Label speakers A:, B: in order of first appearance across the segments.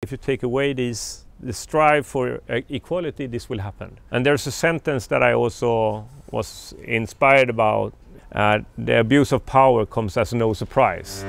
A: If you take away the strive for equality, this will happen. And there's a sentence that I also was inspired about. The abuse of power comes as no surprise.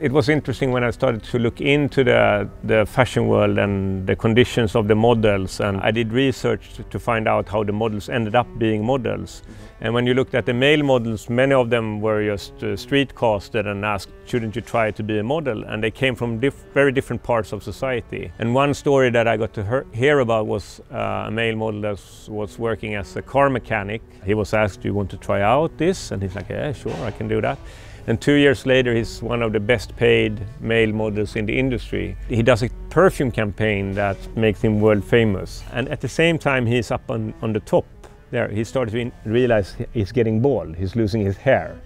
A: It was interesting when I started to look into the fashion world and the conditions of the models, and I did research to find out how the models ended up being models. And when you looked at the male models, many of them were just street casted and asked, shouldn't you try to be a model? And they came from very different parts of society. And one story that I got to hear about was a male model that was working as a car mechanic. He was asked, do you want to try out this? And he's like, yeah, sure, I can do that. And 2 years later, he's one of the best paid male models in the industry. He does a perfume campaign that makes him world famous. And at the same time, he's up on the top there. He started to realize he's getting bald, he's losing his hair.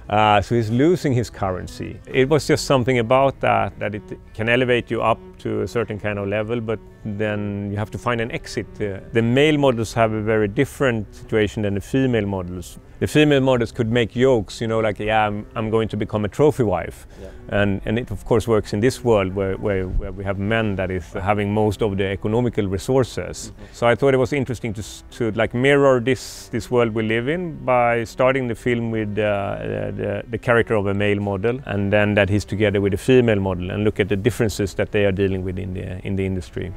A: So he's losing his currency. It was just something about that it can elevate you up to a certain kind of level, but then you have to find an exit. The male models have a very different situation than the female models. The female models could make jokes, you know, like, yeah, I'm going to become a trophy wife. Yeah. And it of course works in this world where we have men that is having most of the economical resources. Mm-hmm. So I thought it was interesting to like mirror this world we live in by starting the film with the character of a male model, and then that he's together with a female model, and look at the differences that they are dealing with in the industry.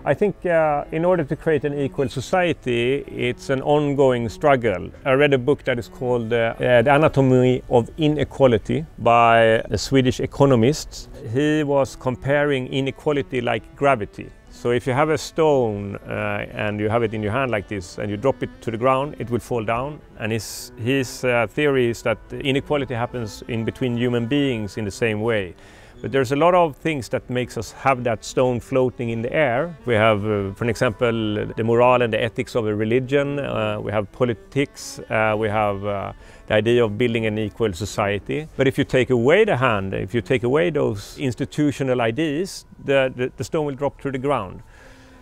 A: I think in order to create an equal society, it's an ongoing struggle. I read a book that is called The Anatomy of Inequality by a Swedish economist. He was comparing inequality like gravity. So if you have a stone and you have it in your hand like this and you drop it to the ground, it will fall down. And his theory is that inequality happens in between human beings in the same way. But there's a lot of things that makes us have that stone floating in the air. We have, for example, the moral and the ethics of a religion. We have politics. We have the idea of building an equal society. But if you take away the hand, if you take away those institutional ideas, the stone will drop to the ground.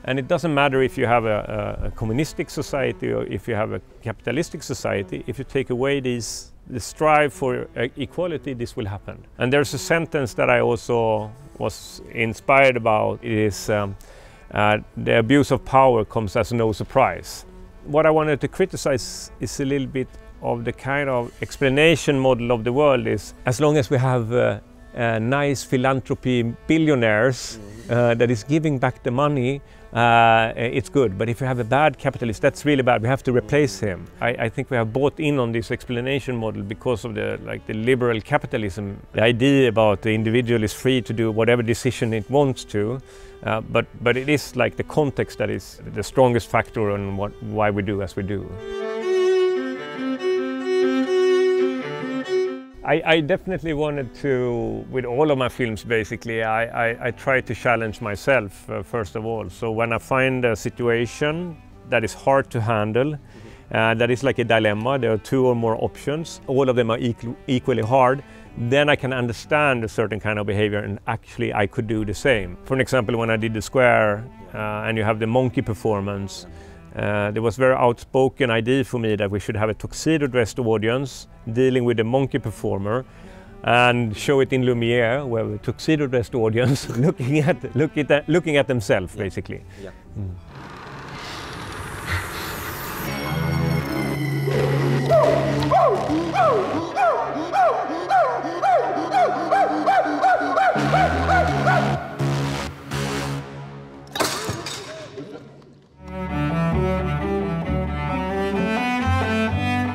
A: And it doesn't matter if you have a communistic society or if you have a capitalistic society. If you take away the strive for equality, this will happen. And there's a sentence that I also was inspired about. It is the abuse of power comes as no surprise. What I wanted to criticize is a little bit of the kind of explanation model of the world is, as long as we have nice philanthropy billionaires that is giving back the money, it's good. But if you have a bad capitalist, that's really bad. We have to replace him. I think we have bought in on this explanation model because of the liberal capitalism. The idea about the individual is free to do whatever decision it wants to, but it is like the context that is the strongest factor on why we do as we do. I definitely wanted to, with all of my films basically, I try to challenge myself first of all. So when I find a situation that is hard to handle, that is like a dilemma, there are two or more options, all of them are equally hard, then I can understand a certain kind of behavior and actually I could do the same. For an example, when I did The Square and you have the monkey performance, there was a very outspoken idea for me that we should have a tuxedo-dressed audience dealing with a monkey performer and show it in Lumiere, where a tuxedo-dressed audience looking at themselves, basically. Yeah. Mm.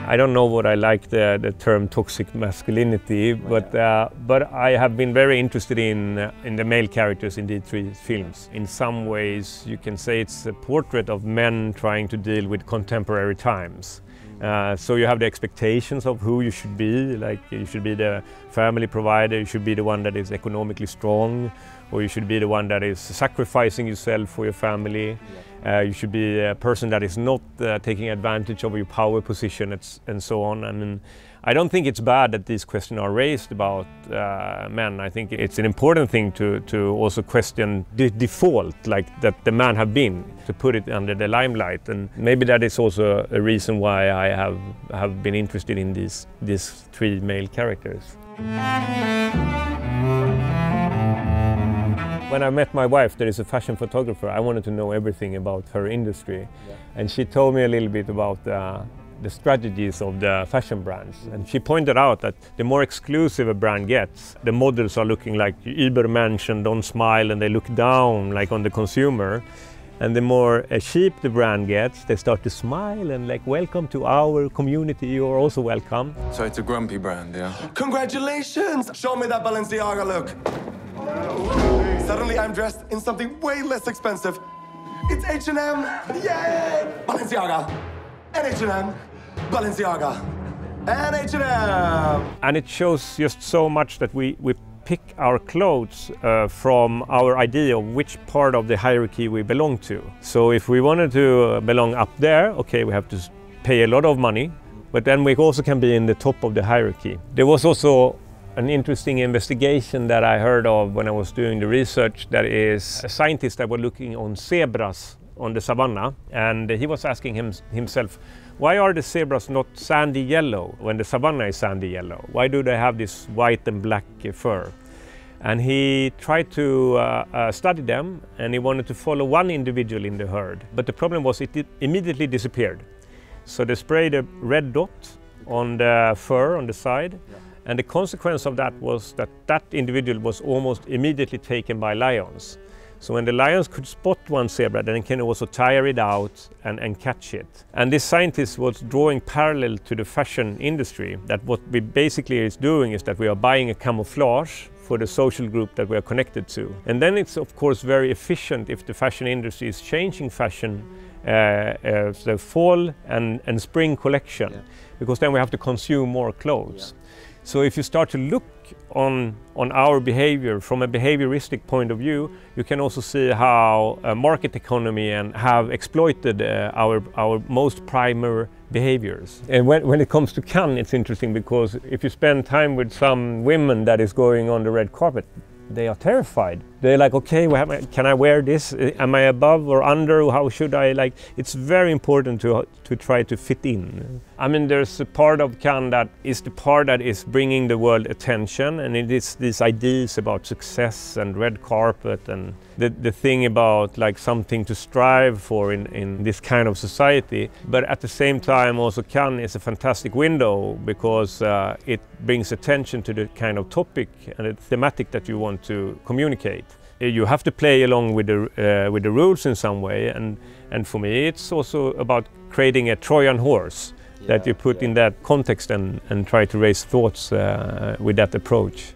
A: I don't know what I like the term toxic masculinity, but I have been very interested in the male characters in these three films. In some ways, you can say it's a portrait of men trying to deal with contemporary times. So you have the expectations of who you should be, like you should be the family provider, you should be the one that is economically strong, or you should be the one that is sacrificing yourself for your family. You should be a person that is not taking advantage of your power position and so on. I mean, I don't think it's bad that these questions are raised about men. I think it's an important thing to also question the default, like that the men have been, to put it under the limelight. And maybe that is also a reason why I have been interested in these three male characters. When I met my wife, there is a fashion photographer, I wanted to know everything about her industry. Yeah. And she told me a little bit about the strategies of the fashion brands. And she pointed out that the more exclusive a brand gets, the models are looking like Übermensch and don't smile, and they look down like on the consumer. And the more cheap the brand gets, they start to smile and like, welcome to our community, you're also welcome.
B: So it's a grumpy brand, yeah?
C: Congratulations! Show me that Balenciaga look. Suddenly I'm dressed in something way less expensive. It's H&M! Yay! Balenciaga! And H&M! Balenciaga! And H&M!
A: And it shows just so much that we pick our clothes from our idea of which part of the hierarchy we belong to. So if we wanted to belong up there, okay, we have to pay a lot of money, but then we also can be in the top of the hierarchy. There was also an interesting investigation that I heard of when I was doing the research, that is a scientist that were looking on zebras on the savannah, and he was asking himself, why are the zebras not sandy yellow when the savannah is sandy yellow? Why do they have this white and black fur? And he tried to study them, and he wanted to follow one individual in the herd. But the problem was it immediately disappeared. So they sprayed a red dot on the fur on the side, and the consequence of that was that individual was almost immediately taken by lions. So when the lions could spot one zebra, then they can also tire it out and catch it. And this scientist was drawing parallel to the fashion industry, that what we basically is doing is that we are buying a camouflage for the social group that we are connected to. And then it's of course very efficient if the fashion industry is changing fashion, the fall and spring collection, because then we have to consume more clothes. So if you start to look on our behavior from a behavioristic point of view, you can also see how market economy and have exploited our most primal behaviors. And when it comes to Cannes, it's interesting because if you spend time with some women that is going on the red carpet, they are terrified. They're like, okay, can I wear this? Am I above or under? How should I like? It's very important to try to fit in. I mean, there's a part of Cannes that is the part that is bringing the world attention, and it is these ideas about success and red carpet and the thing about like something to strive for in this kind of society. But at the same time, also Cannes is a fantastic window because it brings attention to the kind of topic and the thematic that you want to communicate. You have to play along with the rules in some way, and for me it's also about creating a Trojan horse that you put in that context and try to raise thoughts with that approach.